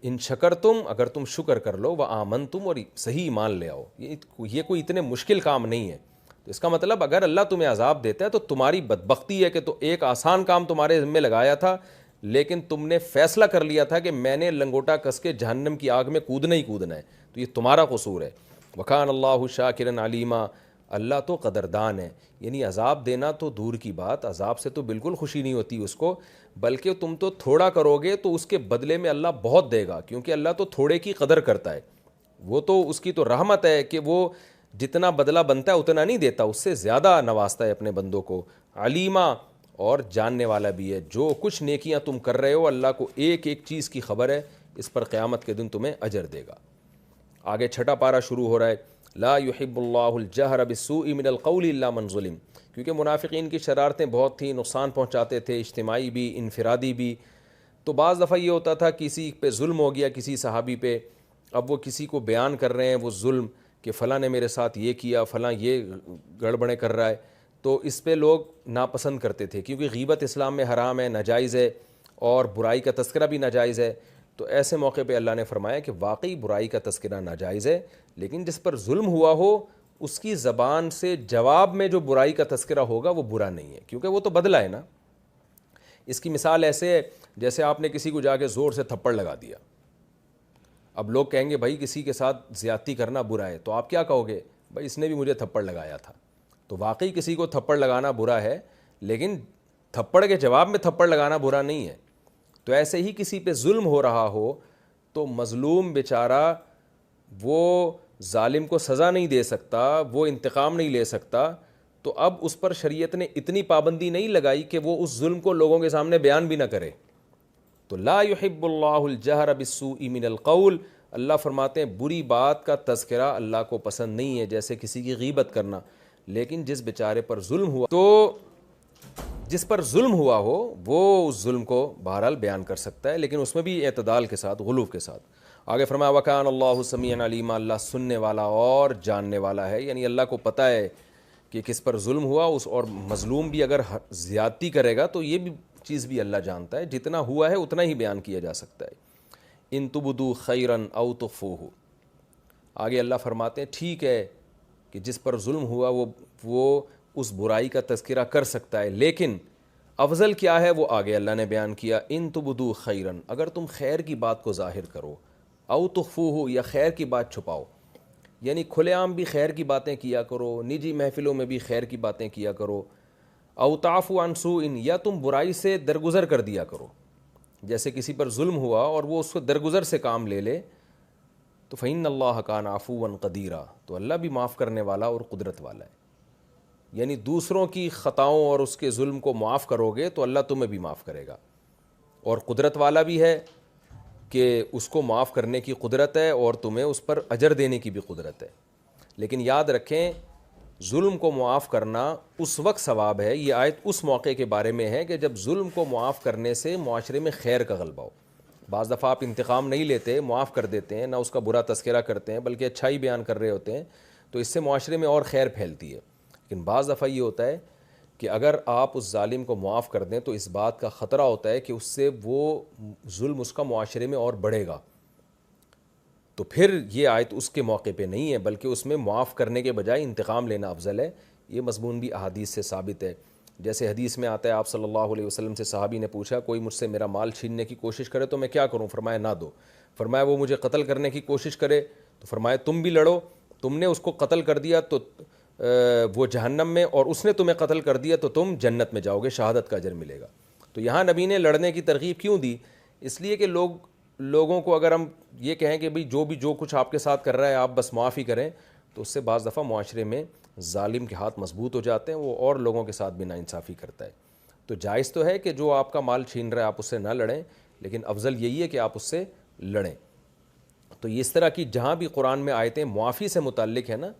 ان شکرتم، اگر تم شکر کر لو، وآمنتم، اور صحیح ایمان لے آؤ، یہ کوئی اتنے مشکل کام نہیں ہے۔ تو اس کا مطلب اگر اللہ تمہیں عذاب دیتا ہے تو تمہاری بدبختی ہے کہ تو ایک آسان کام تمہارے ذمہ لگایا تھا لیکن تم نے فیصلہ کر لیا تھا کہ میں نے لنگوٹا کس کے جہنم کی آگ میں کودنا ہی کودنا ہے، تو یہ تمہارا قصور ہے۔ وَكَانَ اللَّهُ شَاكِرًا عَلِيمًا، اللہ تو قدردان ہے۔ یعنی عذاب دینا تو دور کی بات، عذاب سے تو بالکل خوشی نہیں ہوتی اس کو، بلکہ تم تو تھوڑا کرو گے تو اس کے بدلے میں اللہ بہت دے گا، کیونکہ اللہ تو تھوڑے کی قدر کرتا ہے۔ وہ تو اس کی تو رحمت ہے کہ وہ جتنا بدلہ بنتا ہے اتنا نہیں دیتا، اس سے زیادہ نوازتا ہے اپنے بندوں کو۔ علیمہ، اور جاننے والا بھی ہے، جو کچھ نیکیاں تم کر رہے ہو اللہ کو ایک ایک چیز کی خبر ہے، اس پر قیامت کے دن تمہیں اجر دے گا۔ آگے چھٹا پارہ شروع ہو رہا ہے، لا يحب اللہ الجہر بالسوء من القول الا من ظلم، کیونکہ منافقین کی شرارتیں بہت تھیں، نقصان پہنچاتے تھے، اجتماعی بھی انفرادی بھی۔ تو بعض دفعہ یہ ہوتا تھا کسی پہ ظلم ہو گیا، کسی صحابی پہ، اب وہ کسی کو بیان کر رہے ہیں وہ ظلم کہ فلاں نے میرے ساتھ یہ کیا، فلاں یہ گڑبڑیں کر رہا ہے، تو اس پہ لوگ ناپسند کرتے تھے، کیونکہ غیبت اسلام میں حرام ہے، ناجائز ہے، اور برائی کا تذکرہ بھی ناجائز ہے۔ تو ایسے موقع پہ اللہ نے فرمایا کہ واقعی برائی کا تذکرہ ناجائز ہے، لیکن جس پر ظلم ہوا ہو اس کی زبان سے جواب میں جو برائی کا تذکرہ ہوگا وہ برا نہیں ہے، کیونکہ وہ تو بدلہ ہے نا۔ اس کی مثال ایسے ہے جیسے آپ نے کسی کو جا کے زور سے تھپڑ لگا دیا، اب لوگ کہیں گے بھائی کسی کے ساتھ زیادتی کرنا برا ہے، تو آپ کیا کہو گے؟ بھائی اس نے بھی مجھے تھپڑ لگایا تھا۔ تو واقعی کسی کو تھپڑ لگانا برا ہے، لیکن تھپڑ کے جواب میں تھپڑ لگانا برا نہیں ہے۔ تو ایسے ہی کسی پہ ظلم ہو رہا ہو تو مظلوم بیچارہ وہ ظالم کو سزا نہیں دے سکتا، وہ انتقام نہیں لے سکتا، تو اب اس پر شریعت نے اتنی پابندی نہیں لگائی کہ وہ اس ظلم کو لوگوں کے سامنے بیان بھی نہ کرے۔ تو لا يحب اللہ الجہر بالسوء من القول، اللہ فرماتے ہیں بری بات کا تذکرہ اللہ کو پسند نہیں ہے، جیسے کسی کی غیبت کرنا۔ لیکن جس بیچارے پر ظلم ہوا، تو جس پر ظلم ہوا ہو وہ اس ظلم کو بہرحال بیان کر سکتا ہے، لیکن اس میں بھی اعتدال کے ساتھ، غلو کے ساتھ۔ آگے فرمایا وَكَانَ اللَّهُ سَمِيعًا عَلِيمًا، اللہ سننے والا اور جاننے والا ہے، یعنی اللہ کو پتہ ہے کہ کس پر ظلم ہوا، اس اور مظلوم بھی اگر زیادتی کرے گا تو یہ بھی چیز بھی اللہ جانتا ہے، جتنا ہوا ہے اتنا ہی بیان کیا جا سکتا ہے۔ ان تبدوا خیرا او تخفوہ، آگے اللہ فرماتے ہیں ٹھیک ہے کہ جس پر ظلم ہوا وہ اس برائی کا تذکرہ کر سکتا ہے، لیکن افضل کیا ہے وہ آگے اللہ نے بیان کیا، ان تبدوا خیرا، اگر تم خیر کی بات کو ظاہر کرو، او تخفوہ، یا خیر کی بات چھپاؤ، یعنی کھلے عام بھی خیر کی باتیں کیا کرو، نجی محفلوں میں بھی خیر کی باتیں کیا کرو، او تعفو عن سوء، یا تم برائی سے درگزر کر دیا کرو، جیسے کسی پر ظلم ہوا اور وہ اس کو درگزر سے کام لے لے تو فإن اللہ کان عفوا قدیرا، تو اللہ بھی معاف کرنے والا اور قدرت والا ہے. یعنی دوسروں کی خطاؤں اور اس کے ظلم کو معاف کرو گے تو اللہ تمہیں بھی معاف کرے گا، اور قدرت والا بھی ہے کہ اس کو معاف کرنے کی قدرت ہے اور تمہیں اس پر اجر دینے کی بھی قدرت ہے. لیکن یاد رکھیں ظلم کو معاف کرنا اس وقت ثواب ہے، یہ آیت اس موقع کے بارے میں ہے کہ جب ظلم کو معاف کرنے سے معاشرے میں خیر کا غلبہ ہو. بعض دفعہ آپ انتقام نہیں لیتے، معاف کر دیتے ہیں، نہ اس کا برا تذکرہ کرتے ہیں بلکہ اچھائی بیان کر رہے ہوتے ہیں، تو اس سے معاشرے میں اور خیر پھیلتی ہے. لیکن بعض دفعہ یہ ہوتا ہے کہ اگر آپ اس ظالم کو معاف کر دیں تو اس بات کا خطرہ ہوتا ہے کہ اس سے وہ ظلم اس کا معاشرے میں اور بڑھے گا. تو پھر یہ آیت اس کے موقع پہ نہیں ہے، بلکہ اس میں معاف کرنے کے بجائے انتقام لینا افضل ہے. یہ مضمون بھی احادیث سے ثابت ہے. جیسے حدیث میں آتا ہے آپ صلی اللہ علیہ وسلم سے صحابی نے پوچھا کوئی مجھ سے میرا مال چھیننے کی کوشش کرے تو میں کیا کروں؟ فرمایا نہ دو. فرمایا وہ مجھے قتل کرنے کی کوشش کرے تو فرمایا تم بھی لڑو، تم نے اس کو قتل کر دیا تو وہ جہنم میں، اور اس نے تمہیں قتل کر دیا تو تم جنت میں جاؤ گے، شہادت کا اجر ملے گا. تو یہاں نبی نے لڑنے کی ترغیب کیوں دی؟ اس لیے کہ لوگوں کو اگر ہم یہ کہیں کہ بھئی جو کچھ آپ کے ساتھ کر رہا ہے آپ بس معافی کریں، تو اس سے بعض دفعہ معاشرے میں ظالم کے ہاتھ مضبوط ہو جاتے ہیں، وہ اور لوگوں کے ساتھ بھی ناانصافی کرتا ہے. تو جائز تو ہے کہ جو آپ کا مال چھین رہا ہے آپ اس سے نہ لڑیں، لیکن افضل یہی ہے کہ آپ اس سے لڑیں. تو اس طرح کی جہاں بھی قرآن میں آیتیں معافی سے متعلق ہے نا،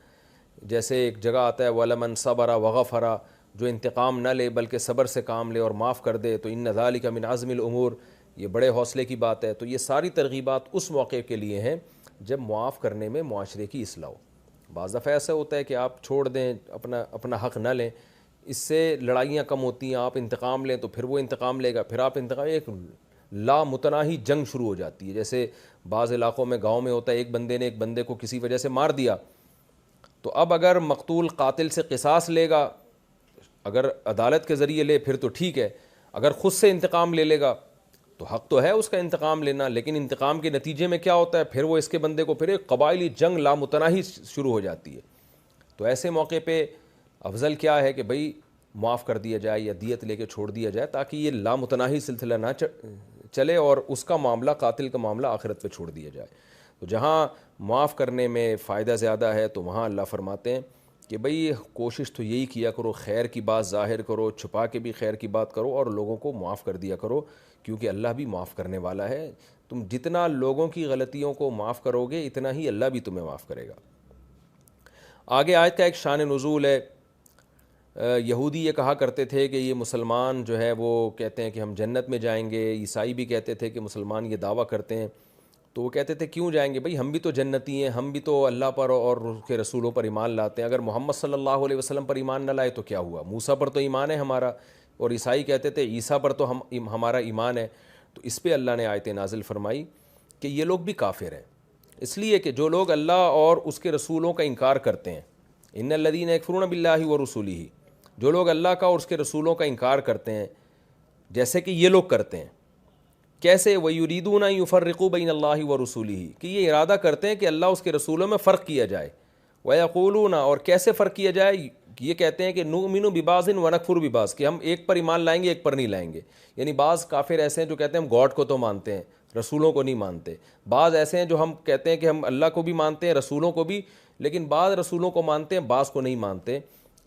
جیسے ایک جگہ آتا ہے وَلَمَنْ صَبَرَ وَغَفَرَ، جو انتقام نہ لے بلکہ صبر سے کام لے اور معاف کر دے تو إِنَّ ذَلِكَ مِنْ عَزْمِ الْأُمُورِ، یہ بڑے حوصلے کی بات ہے. تو یہ ساری ترغیبات اس موقع کے لیے ہیں جب معاف کرنے میں معاشرے کی اصلاح ہو. بعض دفعہ ایسا ہوتا ہے کہ آپ چھوڑ دیں، اپنا حق نہ لیں، اس سے لڑائیاں کم ہوتی ہیں. آپ انتقام لیں تو پھر وہ انتقام لے گا، پھر آپ انتقام، ایک لا متناہی جنگ شروع ہو جاتی ہے. جیسے بعض علاقوں میں گاؤں میں ہوتا ہے ایک بندے نے ایک بندے کو کسی وجہ سے مار دیا، تو اب اگر مقتول قاتل سے قصاص لے گا، اگر عدالت کے ذریعے لے پھر تو ٹھیک ہے، اگر خود سے انتقام لے لے گا تو حق تو ہے اس کا انتقام لینا، لیکن انتقام کے نتیجے میں کیا ہوتا ہے؟ پھر وہ اس کے بندے کو پھر ایک قبائلی جنگ لامتناہی شروع ہو جاتی ہے. تو ایسے موقع پہ افضل کیا ہے کہ بھئی معاف کر دیا جائے یا دیت لے کے چھوڑ دیا جائے، تاکہ یہ لامتناہی سلسلہ نہ چلے اور اس کا معاملہ، قاتل کا معاملہ آخرت پہ چھوڑ دیا جائے. تو جہاں معاف کرنے میں فائدہ زیادہ ہے تو وہاں اللہ فرماتے ہیں کہ بھئی کوشش تو یہی کیا کرو، خیر کی بات ظاہر کرو، چھپا کے بھی خیر کی بات کرو اور لوگوں کو معاف کر دیا کرو، کیونکہ اللہ بھی معاف کرنے والا ہے. تم جتنا لوگوں کی غلطیوں کو معاف کرو گے اتنا ہی اللہ بھی تمہیں معاف کرے گا. آگے آیت کا ایک شان نزول ہے. یہودی یہ کہا کرتے تھے کہ یہ مسلمان جو ہے وہ کہتے ہیں کہ ہم جنت میں جائیں گے، عیسائی بھی کہتے تھے کہ مسلمان یہ دعویٰ کرتے ہیں، تو وہ کہتے تھے کیوں جائیں گے؟ بھئی ہم بھی تو جنتی ہیں، ہم بھی تو اللہ پر اور اس کے رسولوں پر ایمان لاتے ہیں. اگر محمد صلی اللہ علیہ وسلم پر ایمان نہ لائے تو کیا ہوا؟ موسیٰ پر تو ایمان ہے ہمارا. اور عیسائی کہتے تھے عیسیٰ پر تو ہمارا ایمان ہے. تو اس پہ اللہ نے آیت نازل فرمائی کہ یہ لوگ بھی کافر ہیں، اس لیے کہ جو لوگ اللہ اور اس کے رسولوں کا انکار کرتے ہیں، ان الذین یکفرون باللہ ورسولہ، جو لوگ اللہ کا اور اس کے رسولوں کا انکار کرتے ہیں جیسے کہ یہ لوگ کرتے ہیں. کیسے؟ وَيُرِيدُونَ أَن يُفَرِّقُوا بَيْنَ اللَّهِ وَرُسُولِهِ، کہ یہ ارادہ کرتے ہیں کہ اللہ اس کے رسولوں میں فرق کیا جائے. وَيَقُولُونَ، اور کیسے فرق کیا جائے؟ یہ کہتے ہیں کہ نُؤْمِنُ بِبَعْضٍ وَنَكْفُرُ بِبَعْضٍ، کہ ہم ایک پر ایمان لائیں گے ایک پر نہیں لائیں گے. یعنی بعض کافر ایسے ہیں جو کہتے ہیں ہم گاڈ کو تو مانتے ہیں رسولوں کو نہیں مانتے. بعض ایسے ہیں جو ہم کہتے ہیں کہ ہم اللہ کو بھی مانتے ہیں رسولوں کو بھی، لیکن بعض رسولوں کو مانتے ہیں بعض کو نہیں مانتے.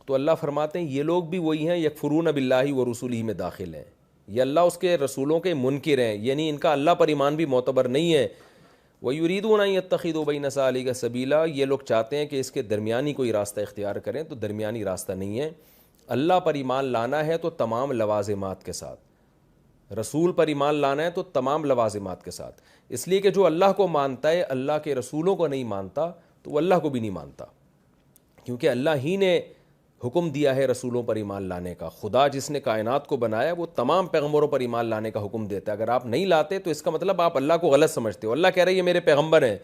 تو اللہ فرماتے ہیں یہ لوگ بھی وہی ہیں یکفرون باللہ ورسولہ میں داخل ہیں، یہ اللہ اس کے رسولوں کے منکر ہیں، یعنی ان کا اللہ پر ایمان بھی معتبر نہیں ہے. وَيُرِيدُونَ أَن يَتَّخِذُوا بَيْنَ ذَلِكَ سَبِيلًا، یہ لوگ چاہتے ہیں کہ اس کے درمیانی کوئی راستہ اختیار کریں، تو درمیانی راستہ نہیں ہے. اللہ پر ایمان لانا ہے تو تمام لوازمات کے ساتھ، رسول پر ایمان لانا ہے تو تمام لوازمات کے ساتھ. اس لیے کہ جو اللہ کو مانتا ہے اللہ کے رسولوں کو نہیں مانتا تو وہ اللہ کو بھی نہیں مانتا، کیونکہ اللہ ہی نے حکم دیا ہے رسولوں پر ایمان لانے کا. خدا جس نے کائنات کو بنایا وہ تمام پیغمبروں پر ایمان لانے کا حکم دیتا ہے. اگر آپ نہیں لاتے تو اس کا مطلب آپ اللہ کو غلط سمجھتے ہو. اللہ کہہ رہے ہیں یہ میرے پیغمبر ہیں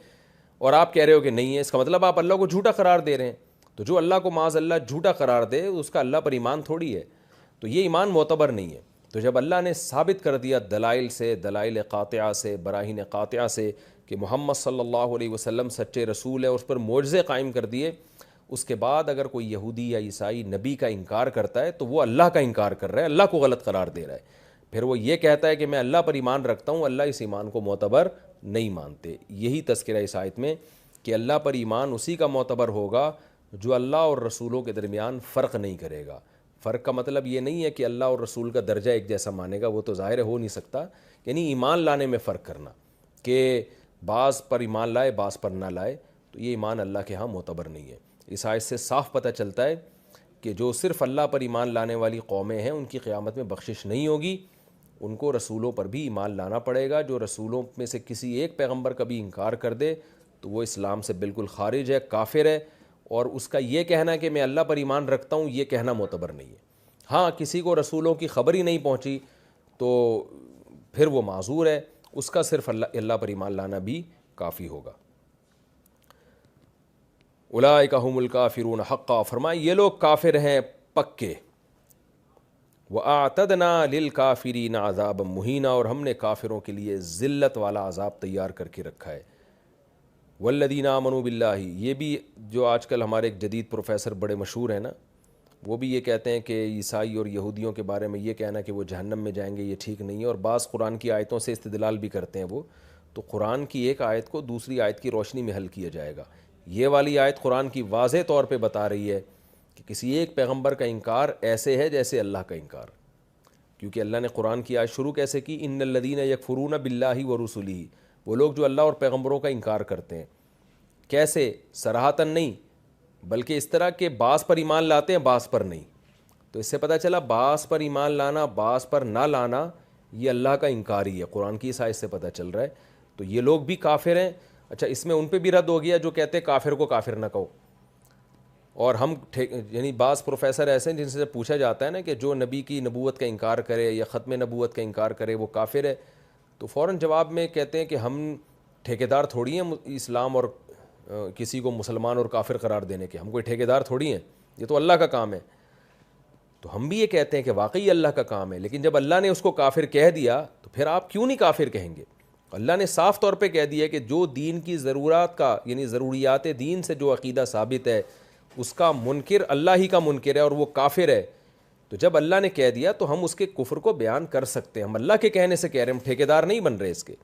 اور آپ کہہ رہے ہو کہ نہیں ہے، اس کا مطلب آپ اللہ کو جھوٹا قرار دے رہے ہیں. تو جو اللہ کو معاذ اللہ جھوٹا قرار دے اس کا اللہ پر ایمان تھوڑی ہے، تو یہ ایمان معتبر نہیں ہے. تو جب اللہ نے ثابت کر دیا دلائل سے، دلائل قاطعہ سے، براہین قاطعہ سے کہ محمد صلی اللہ علیہ وسلم سچے رسول ہے، اس پر معجزے قائم کر دیے، اس کے بعد اگر کوئی یہودی یا عیسائی نبی کا انکار کرتا ہے تو وہ اللہ کا انکار کر رہا ہے، اللہ کو غلط قرار دے رہا ہے. پھر وہ یہ کہتا ہے کہ میں اللہ پر ایمان رکھتا ہوں، اللہ اس ایمان کو معتبر نہیں مانتے۔ یہی تذکرہ اس آیت میں کہ اللہ پر ایمان اسی کا معتبر ہوگا جو اللہ اور رسولوں کے درمیان فرق نہیں کرے گا۔ فرق کا مطلب یہ نہیں ہے کہ اللہ اور رسول کا درجہ ایک جیسا مانے گا، وہ تو ظاہر ہو نہیں سکتا، یعنی ایمان لانے میں فرق کرنا کہ بعض پر ایمان لائے بعض پر نہ لائے، تو یہ ایمان اللہ کے ہاں معتبر نہیں ہے۔ اس آیت سے صاف پتہ چلتا ہے کہ جو صرف اللہ پر ایمان لانے والی قومیں ہیں ان کی قیامت میں بخشش نہیں ہوگی، ان کو رسولوں پر بھی ایمان لانا پڑے گا۔ جو رسولوں میں سے کسی ایک پیغمبر کا بھی انکار کر دے تو وہ اسلام سے بالکل خارج ہے، کافر ہے، اور اس کا یہ کہنا کہ میں اللہ پر ایمان رکھتا ہوں یہ کہنا معتبر نہیں ہے۔ ہاں کسی کو رسولوں کی خبر ہی نہیں پہنچی تو پھر وہ معذور ہے، اس کا صرف اللہ پر ایمان لانا بھی کافی ہوگا۔ اولئک هم الکافرون حقا، فرمائے یہ لوگ کافر ہیں پکے۔ وَأَعْتَدْنَا لِلْكَافِرِينَ عَذَابًا مُهِينًا، اور ہم نے کافروں کے لیے ذلت والا عذاب تیار کر کے رکھا ہے۔ وَالَّذِينَ آمَنُوا بِاللَّهِ، یہ بھی جو آج کل ہمارے ایک جدید پروفیسر بڑے مشہور ہیں نا، وہ بھی یہ کہتے ہیں کہ عیسائی اور یہودیوں کے بارے میں یہ کہنا کہ وہ جہنم میں جائیں گے یہ ٹھیک نہیں ہے، اور بعض قرآن کی آیتوں سے استدلال بھی کرتے ہیں وہ، تو قرآن کی ایک آیت کو دوسری آیت کی روشنی میں حل کیا جائے گا۔ یہ والی آیت قرآن کی واضح طور پہ بتا رہی ہے کہ کسی ایک پیغمبر کا انکار ایسے ہے جیسے اللہ کا انکار، کیونکہ اللہ نے قرآن کی آیت شروع کیسے کی؟ ان الذین یکفرون باللہ ورسلہ، وہ لوگ جو اللہ اور پیغمبروں کا انکار کرتے ہیں۔ کیسے؟ صراحتاً نہیں، بلکہ اس طرح کہ بعض پر ایمان لاتے ہیں بعض پر نہیں۔ تو اس سے پتہ چلا بعض پر ایمان لانا بعض پر نہ لانا یہ اللہ کا انکار ہی ہے، قرآن کی اس آیت سے پتہ چل رہا ہے۔ تو یہ لوگ بھی کافر ہیں۔ اچھا، اس میں ان پہ بھی رد ہو گیا جو کہتے ہیں کافر کو کافر نہ کہو، اور ہم یعنی بعض پروفیسر ایسے ہیں جن سے پوچھا جاتا ہے نا کہ جو نبی کی نبوت کا انکار کرے یا ختم نبوت کا انکار کرے وہ کافر ہے، تو فوراً جواب میں کہتے ہیں کہ ہم ٹھیکیدار تھوڑی ہیں اسلام اور کسی کو مسلمان اور کافر قرار دینے کے، ہم کوئی ٹھیکیدار تھوڑی ہیں، یہ تو اللہ کا کام ہے۔ تو ہم بھی یہ کہتے ہیں کہ واقعی اللہ کا کام ہے، لیکن جب اللہ نے اس کو کافر کہہ دیا تو پھر آپ کیوں نہیں کافر کہیں گے؟ اللہ نے صاف طور پہ کہہ دیا کہ جو دین کی ضرورات کا یعنی ضروریات دین سے جو عقیدہ ثابت ہے اس کا منکر اللہ ہی کا منکر ہے اور وہ کافر ہے۔ تو جب اللہ نے کہہ دیا تو ہم اس کے کفر کو بیان کر سکتے ہیں، ہم اللہ کے کہنے سے کہہ رہے ہیں، ہم ٹھیکیدار نہیں بن رہے اس کے۔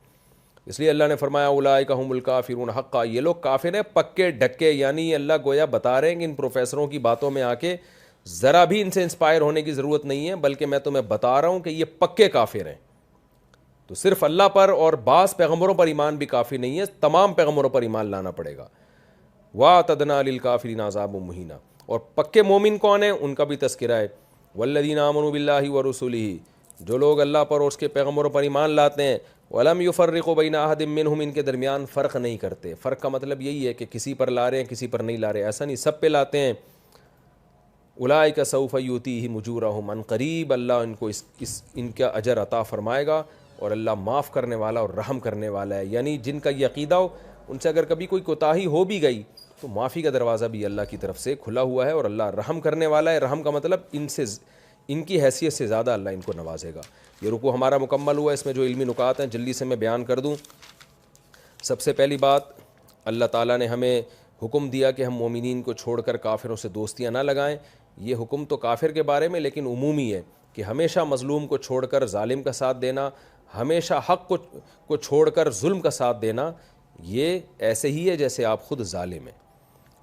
اس لیے اللہ نے فرمایا اولئک هم الکافرون حقا، یہ لوگ کافر ہیں پکے ڈکے، یعنی اللہ گویا بتا رہے ہیں کہ ان پروفیسروں کی باتوں میں آ کے ذرا بھی ان سے انسپائر ہونے کی ضرورت نہیں ہے، بلکہ میں تمہیں بتا رہا ہوں کہ یہ پکے کافر ہیں۔ تو صرف اللہ پر اور بعض پیغمبروں پر ایمان بھی کافی نہیں ہے، تمام پیغمبروں پر ایمان لانا پڑے گا۔ وَأَعْتَدْنَا لِلْكَافِرِينَ عَذَابًا مُهِينًا، اور پکے مومن کون ہیں ان کا بھی تذکرہ ہے۔ وَالَّذِينَ آمَنُوا بِاللَّهِ وَرُسُلِهِ، جو لوگ اللہ پر اور اس کے پیغمبروں پر ایمان لاتے ہیں، وَلَمْ يُفَرِّقُوا بَيْنَ أَحَدٍ مِّنْهُمْ، ان کے درمیان فرق نہیں کرتے۔ فرق کا مطلب یہی ہے کہ کسی پر لا رہے ہیں کسی پر نہیں لا رہے، ایسا نہیں، سب پہ لاتے ہیں۔ اولئک سوف یؤتیہم اجورہم، ان قریب اللہ ان کو ان کا اجر عطا فرمائے گا، اور اللہ معاف کرنے والا اور رحم کرنے والا ہے۔ یعنی جن کا یہ عقیدہ ہو ان سے اگر کبھی کوئی کوتاہی ہو بھی گئی تو معافی کا دروازہ بھی اللہ کی طرف سے کھلا ہوا ہے، اور اللہ رحم کرنے والا ہے۔ رحم کا مطلب ان کی حیثیت سے زیادہ اللہ ان کو نوازے گا۔ یہ رکوع ہمارا مکمل ہوا، اس میں جو علمی نکات ہیں جلدی سے میں بیان کر دوں۔ سب سے پہلی بات، اللہ تعالیٰ نے ہمیں حکم دیا کہ ہم مومنین کو چھوڑ کر کافروں سے دوستیاں نہ لگائیں۔ یہ حکم تو کافر کے بارے میں لیکن عمومی ہے کہ ہمیشہ مظلوم کو چھوڑ کر ظالم کا ساتھ دینا، ہمیشہ حق کو چھوڑ کر ظلم کا ساتھ دینا، یہ ایسے ہی ہے جیسے آپ خود ظالم ہیں۔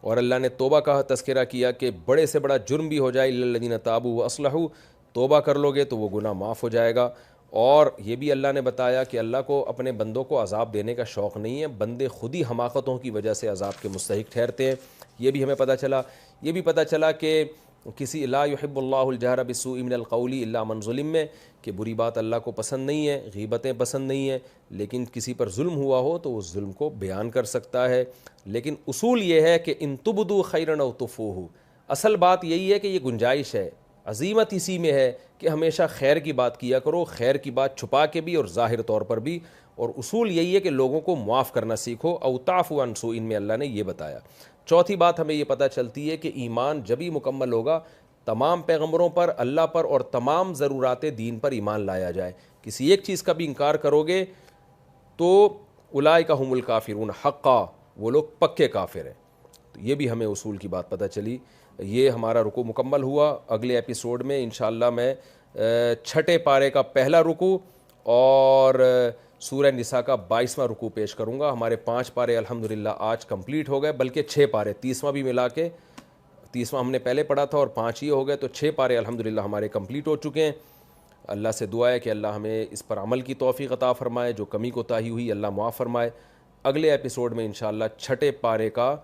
اور اللہ نے توبہ کا تذکرہ کیا کہ بڑے سے بڑا جرم بھی ہو جائے الا الذین تابوا واصلحوا، توبہ کر لو گے تو وہ گناہ معاف ہو جائے گا۔ اور یہ بھی اللہ نے بتایا کہ اللہ کو اپنے بندوں کو عذاب دینے کا شوق نہیں ہے، بندے خود ہی حماقتوں کی وجہ سے عذاب کے مستحق ٹھہرتے ہیں۔ یہ بھی ہمیں پتہ چلا۔ یہ بھی پتہ چلا کہ کسی لا یحب اللہ الجہر بالسوء من القول الا من ظلم میں کہ بری بات اللہ کو پسند نہیں ہے، غیبتیں پسند نہیں ہیں، لیکن کسی پر ظلم ہوا ہو تو اس ظلم کو بیان کر سکتا ہے۔ لیکن اصول یہ ہے کہ ان تبدوا خیرا او تخفوہ، اصل بات یہی ہے کہ یہ گنجائش ہے، عظیمت اسی میں ہے کہ ہمیشہ خیر کی بات کیا کرو، خیر کی بات چھپا کے بھی اور ظاہر طور پر بھی، اور اصول یہی ہے کہ لوگوں کو معاف کرنا سیکھو۔ او تعفو عن سوء میں اللہ نے یہ بتایا۔ چوتھی بات ہمیں یہ پتہ چلتی ہے کہ ایمان جبھی مکمل ہوگا تمام پیغمبروں پر، اللہ پر اور تمام ضرورات دین پر ایمان لایا جائے۔ کسی ایک چیز کا بھی انکار کرو گے تو اولئک هم الکافرون حقا، وہ لوگ پکے کافر ہیں۔ تو یہ بھی ہمیں اصول کی بات پتہ چلی۔ یہ ہمارا رکوع مکمل ہوا۔ اگلے ایپیسوڈ میں انشاءاللہ میں چھٹے پارے کا پہلا رکوع اور سورہ نساء کا 22واں رکوع پیش کروں گا. ہمارے 5 پارے الحمدللہ آج کمپلیٹ ہو گئے, بلکہ 6 پارے, 30واں بھی ملا کے, 30واں ہم نے پہلے پڑھا تھا اور 5 ہی ہو گئے, تو 6 پارے الحمدللہ ہمارے کمپلیٹ ہو چکے ہیں. اللہ سے دعا ہے کہ اللہ ہمیں اس پر عمل کی توفیق عطا فرمائے, جو کمی کوتاہی ہوئی اللہ معاف فرمائے. اگلے ایپیسوڈ میں انشاءاللہ چھٹے پارے کا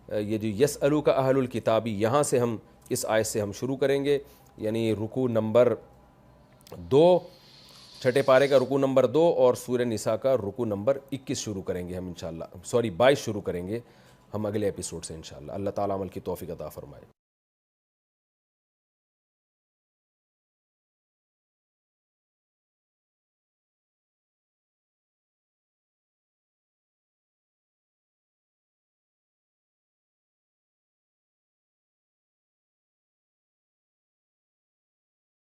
یہ جو یسألوک اہل الکتابی, یہاں سے ہم اس آیت سے ہم شروع کریں گے, یعنی رکوع نمبر 2, چھٹے پارے کا رکوع نمبر 2 اور سورہ نساء کا رکوع نمبر 21 شروع کریں گے ہم انشاءاللہ, 22 شروع کریں گے ہم اگلے ایپیسوڈ سے انشاءاللہ. اللہ تعالیٰ عمل کی توفیق عطا فرمائے.